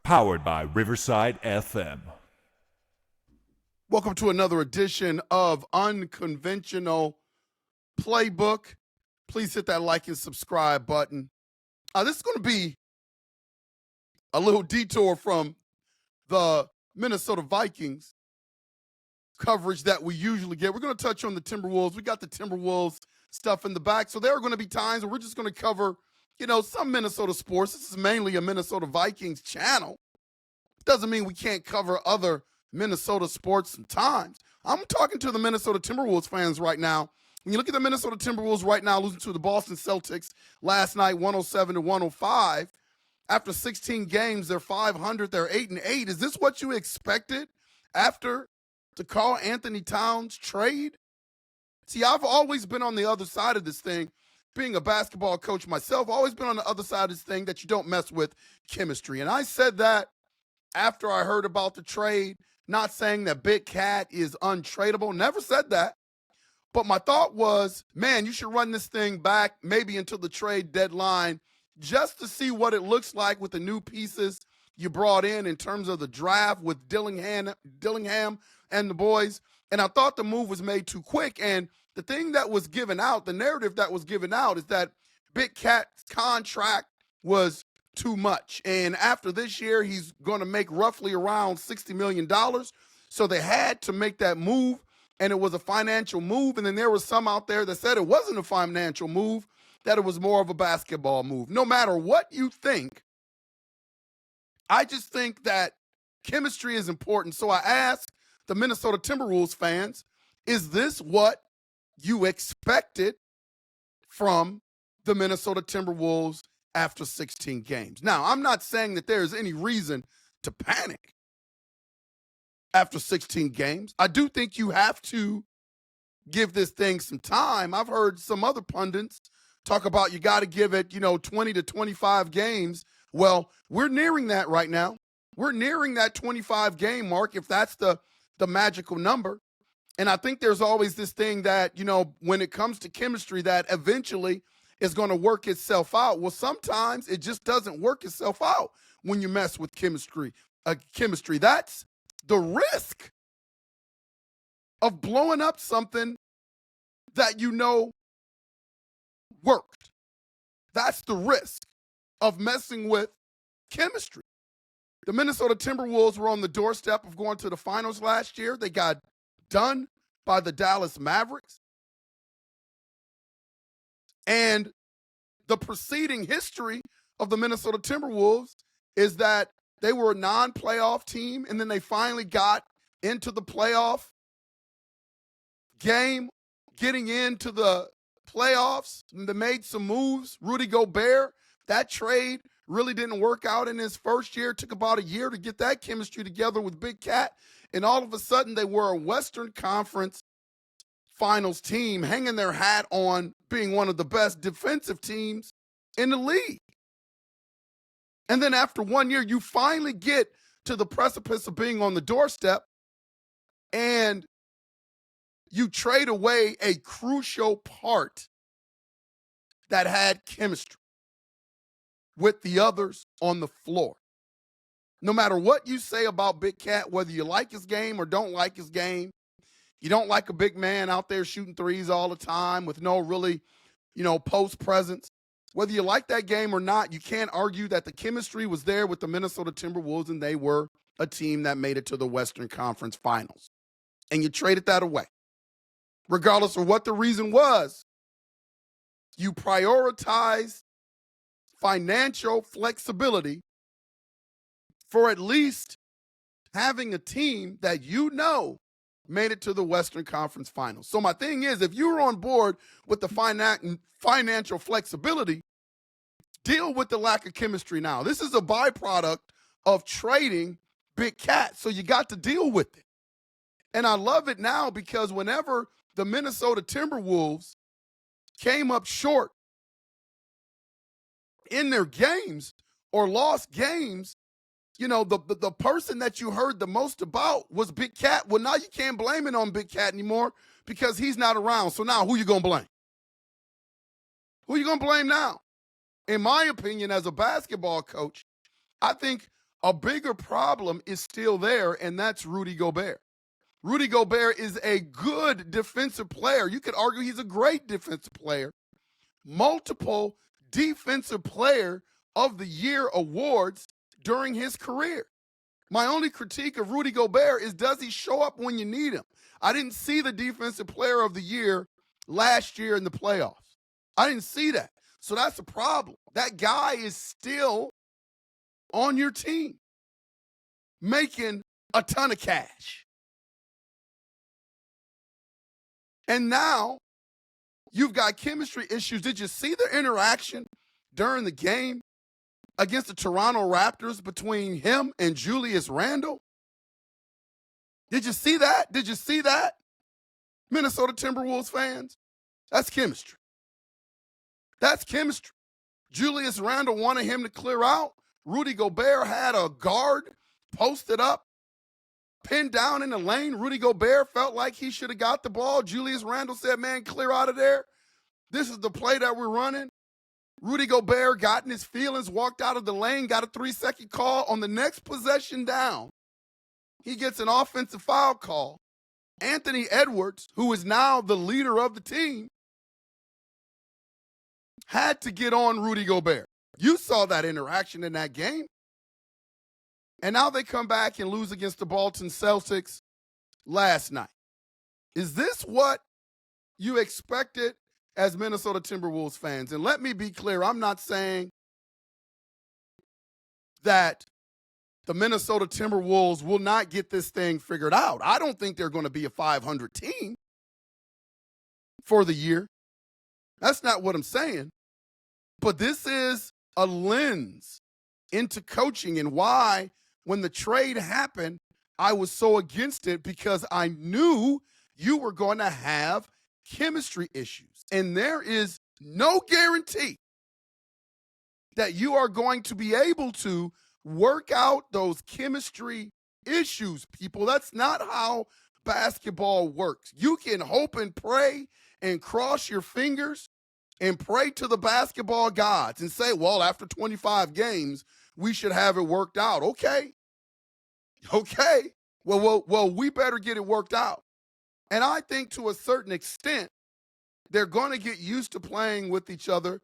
Powered by Riverside FM. Welcome to another edition of Unconventional Playbook. Please hit that like and subscribe button. This is going to be a little detour from the Minnesota Vikings coverage that we usually get. We're going to touch on the Timberwolves. We got the Timberwolves stuff in the back. So there are going to be times where we're just going to cover, some Minnesota sports. This is mainly a Minnesota Vikings channel. Doesn't mean we can't cover other Minnesota sports sometimes. I'm talking to the Minnesota Timberwolves fans right now. When you look at the Minnesota Timberwolves right now, losing to the Boston Celtics last night, 107-105. After 16 games, they're 500. They're 8-8. Is this what you expected after the Karl Anthony Towns trade? See, I've always been on the other side of this thing. Being a basketball coach myself, always been on the other side of this thing that you don't mess with chemistry. And I said that after I heard about the trade, not saying that Big Cat is untradeable. Never said that. But my thought was, man, you should run this thing back maybe until the trade deadline just to see what it looks like with the new pieces you brought in terms of the draft with Dillingham and the boys. And I thought the move was made too quick. And the thing that was given out, the narrative that was given out is that Big Cat's contract was too much. And after this year, he's going to make roughly around $60 million. So they had to make that move, and it was a financial move. And then there was some out there that said it wasn't a financial move, that it was more of a basketball move. No matter what you think, I just think that chemistry is important. So I asked the Minnesota Timberwolves fans, is this what you expected from the Minnesota Timberwolves after 16 games? Now, I'm not saying that there's any reason to panic after 16 games. I do think you have to give this thing some time. I've heard some other pundits talk about you got to give it, 20 to 25 games. Well, we're nearing that right now. We're nearing that 25 game mark, if that's the magical number. And I think there's always this thing that, when it comes to chemistry, that eventually is going to work itself out. Well, sometimes it just doesn't work itself out when you mess with chemistry. That's the risk of blowing up something that worked. That's the risk of messing with chemistry. The Minnesota Timberwolves were on the doorstep of going to the finals last year. They got done by the Dallas Mavericks. And the preceding history of the Minnesota Timberwolves is that they were a non-playoff team, and then they finally got into the playoff game, getting into the playoffs, and they made some moves. Rudy Gobert, that trade really didn't work out in his first year. It took about a year to get that chemistry together with Big Cat, and all of a sudden they were a Western Conference Finals team, hanging their hat on being one of the best defensive teams in the league. And then after 1 year, you finally get to the precipice of being on the doorstep, and you trade away a crucial part that had chemistry with the others on the floor. No matter what you say about Big Cat, whether you like his game or don't like his game, you don't like a big man out there shooting threes all the time with no really, post presence. Whether you like that game or not, you can't argue that the chemistry was there with the Minnesota Timberwolves, and they were a team that made it to the Western Conference Finals. And you traded that away. Regardless of what the reason was, you prioritized financial flexibility for at least having a team that made it to the Western Conference Finals. So my thing is, if you're on board with the financial flexibility, deal with the lack of chemistry now. This is a byproduct of trading Big Cat, so you got to deal with it. And I love it now because whenever the Minnesota Timberwolves came up short in their games or lost games, the person that you heard the most about was Big Cat. Well, now you can't blame it on Big Cat anymore because he's not around. So now who you going to blame? Who you going to blame now? In my opinion, as a basketball coach, I think A bigger problem is still there, and that's Rudy Gobert. Rudy Gobert is a good defensive player. You could argue he's a great defensive player. Multiple Defensive Player of the Year awards during his career. My only critique of Rudy Gobert is, does he show up when you need him? I didn't see the Defensive Player of the Year last year in the playoffs. I didn't see that. So that's a problem. That guy is still on your team, making a ton of cash. And now you've got chemistry issues. Did you see the interaction during the game against the Toronto Raptors between him and Julius Randle? Did you see that? Did you see that? Minnesota Timberwolves fans, that's chemistry. That's chemistry. Julius Randle wanted him to clear out. Rudy Gobert had a guard posted up, pinned down in the lane. Rudy Gobert felt like he should have got the ball. Julius Randle said, man, clear out of there. This is the play that we're running. Rudy Gobert got in his feelings, walked out of the lane, got a 3-second call. On the next possession down, he gets an offensive foul call. Anthony Edwards, who is now the leader of the team, had to get on Rudy Gobert. You saw that interaction in that game. And now they come back and lose against the Boston Celtics last night. Is this what you expected as Minnesota Timberwolves fans? And let me be clear, I'm not saying that the Minnesota Timberwolves will not get this thing figured out. I don't think they're going to be a 500 team for the year. That's not what I'm saying. But this is a lens into coaching and why, when the trade happened, I was so against it, because I knew you were going to have chemistry issues. And there is no guarantee that you are going to be able to work out those chemistry issues, people. That's not how basketball works. You can hope and pray and cross your fingers and pray to the basketball gods and say, well, after 25 games, we should have it worked out. Okay. Well, we better get it worked out. And I think to a certain extent, they're going to get used to playing with each other.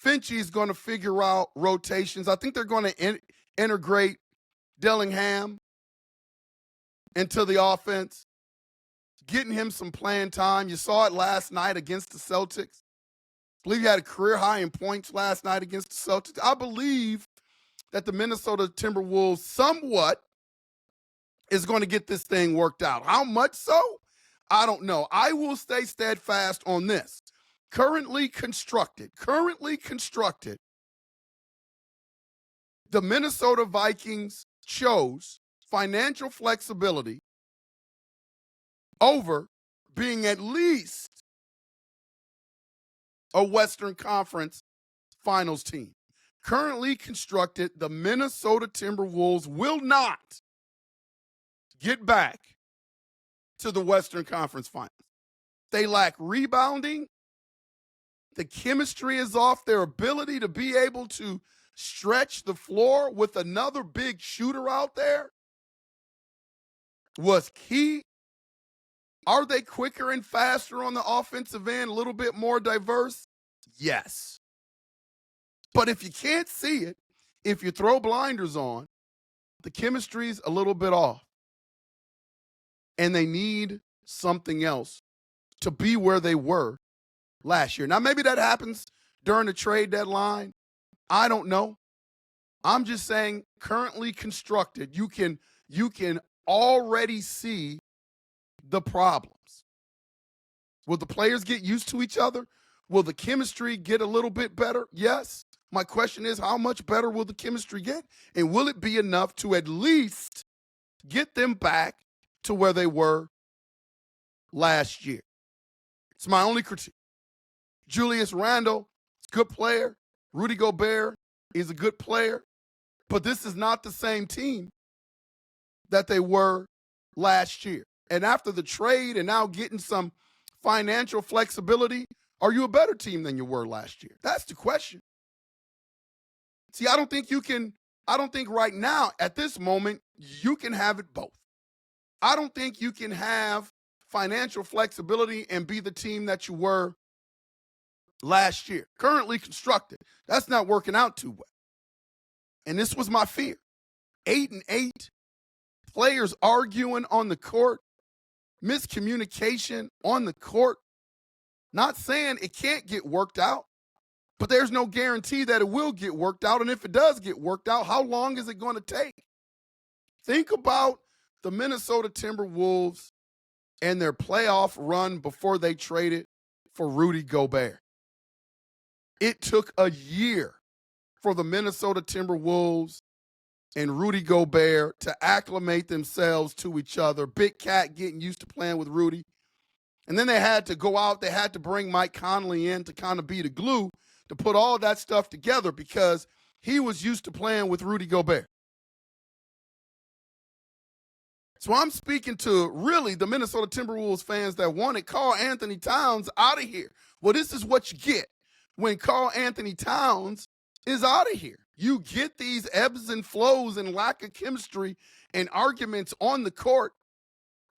Finchie's going to figure out rotations. I think they're going to integrate Dillingham into the offense, getting him some playing time. You saw it last night against the Celtics. I believe he had a career high in points last night against the Celtics. I believe that the Minnesota Timberwolves somewhat is going to get this thing worked out. How much so? I don't know. I will stay steadfast on this. Currently constructed, the Minnesota Vikings chose financial flexibility over being at least a Western Conference Finals team. Currently constructed, the Minnesota Timberwolves will not get back to the Western Conference Finals. They lack rebounding. The chemistry is off. Their ability to be able to stretch the floor with another big shooter out there was key. Are they quicker and faster on the offensive end, a little bit more diverse? Yes. But if you can't see it, if you throw blinders on, the chemistry's a little bit off. And they need something else to be where they were last year. Now, maybe that happens during the trade deadline. I don't know. I'm just saying, currently constructed, you can already see the problems. Will the players get used to each other? Will the chemistry get a little bit better? Yes. My question is, how much better will the chemistry get? And will it be enough to at least get them back to where they were last year? It's my only critique. Julius Randle, good player. Rudy Gobert is a good player. But this is not the same team that they were last year. And after the trade and now getting some financial flexibility, are you a better team than you were last year? That's the question. See, I don't think you can I don't think right now, at this moment, you can have it both. I don't think you can have financial flexibility and be the team that you were last year, currently constructed. That's not working out too well. And this was my fear. 8-8, players arguing on the court, miscommunication on the court. Not saying it can't get worked out, but there's no guarantee that it will get worked out. And if it does get worked out, how long is it going to take? Think about the Minnesota Timberwolves and their playoff run before they traded for Rudy Gobert. It took a year for the Minnesota Timberwolves and Rudy Gobert to acclimate themselves to each other. Big Cat getting used to playing with Rudy. And then they had to go out. They had to bring Mike Conley in to kind of be the glue to put all that stuff together because he was used to playing with Rudy Gobert. So I'm speaking to really the Minnesota Timberwolves fans that wanted Karl Anthony Towns out of here. Well, this is what you get when Karl Anthony Towns is out of here. You get these ebbs and flows and lack of chemistry and arguments on the court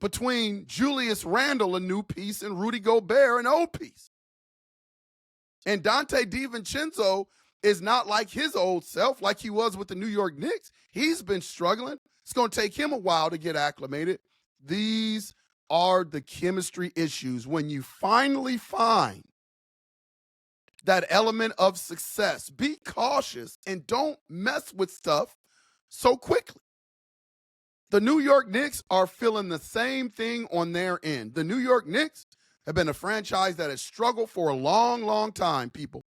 between Julius Randle, a new piece, and Rudy Gobert, an old piece. And Dante DiVincenzo is not like his old self, like he was with the New York Knicks. He's been struggling. It's going to take him a while to get acclimated. These are the chemistry issues. When you finally find that element of success, be cautious and don't mess with stuff so quickly. The New York Knicks are feeling the same thing on their end. The New York Knicks have been a franchise that has struggled for a long, long time, people.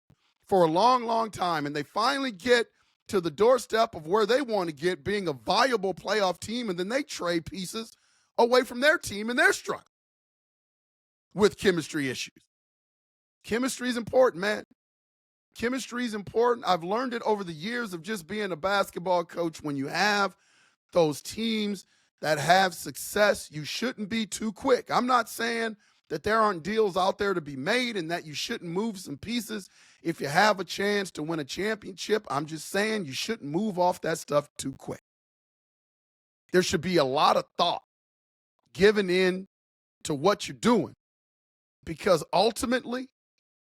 For a long, long time. And they finally get to the doorstep of where they want to get, being a viable playoff team, and then they trade pieces away from their team and they're struggling with chemistry issues. Chemistry is important, man. Chemistry is important. I've learned it over the years of just being a basketball coach. When you have those teams that have success, you shouldn't be too quick. I'm not saying that there aren't deals out there to be made and that you shouldn't move some pieces if you have a chance to win a championship. I'm just saying you shouldn't move off that stuff too quick. There should be a lot of thought given in to what you're doing because ultimately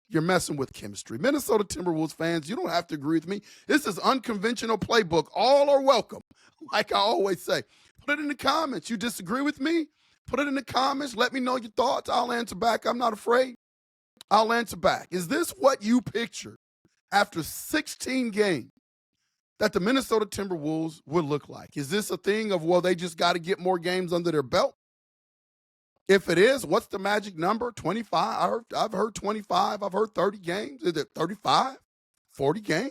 you're messing with chemistry. Minnesota Timberwolves fans, you don't have to agree with me. This is unconventional playbook. All are welcome, like I always say. Put it in the comments. You disagree with me? Put it in the comments. Let me know your thoughts. I'll answer back. I'm not afraid. I'll answer back. Is this what you pictured after 16 games that the Minnesota Timberwolves would look like? Is this a thing of, well, they just got to get more games under their belt? If it is, what's the magic number? 25? I've heard 25. I've heard 30 games. Is it 35? 40 games?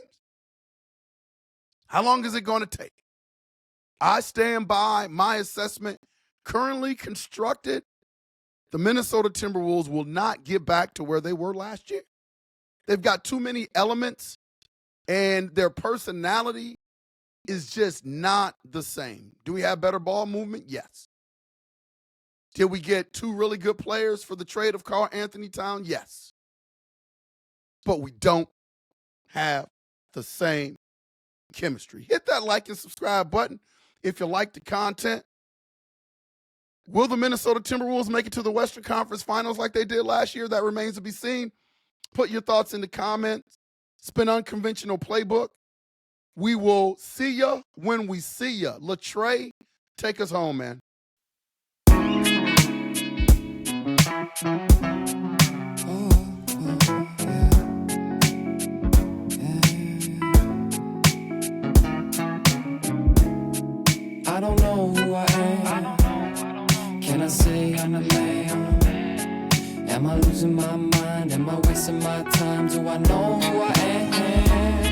How long is it going to take? I stand by my assessment. Currently constructed, the Minnesota Timberwolves will not get back to where they were last year. They've got too many elements, and their personality is just not the same. Do we have better ball movement? Yes. Did we get two really good players for the trade of Karl Anthony Towns? Yes. But we don't have the same chemistry. Hit that like and subscribe button if you like the content. Will the Minnesota Timberwolves make it to the Western Conference Finals like they did last year? That remains to be seen. Put your thoughts in the comments. It's been Unconventional Playbook. We will see ya when we see ya. Latrey, take us home, man. I don't know who I am. Can I say I'm a man? Am I losing my mind? Am I wasting my time? Do I know who I am?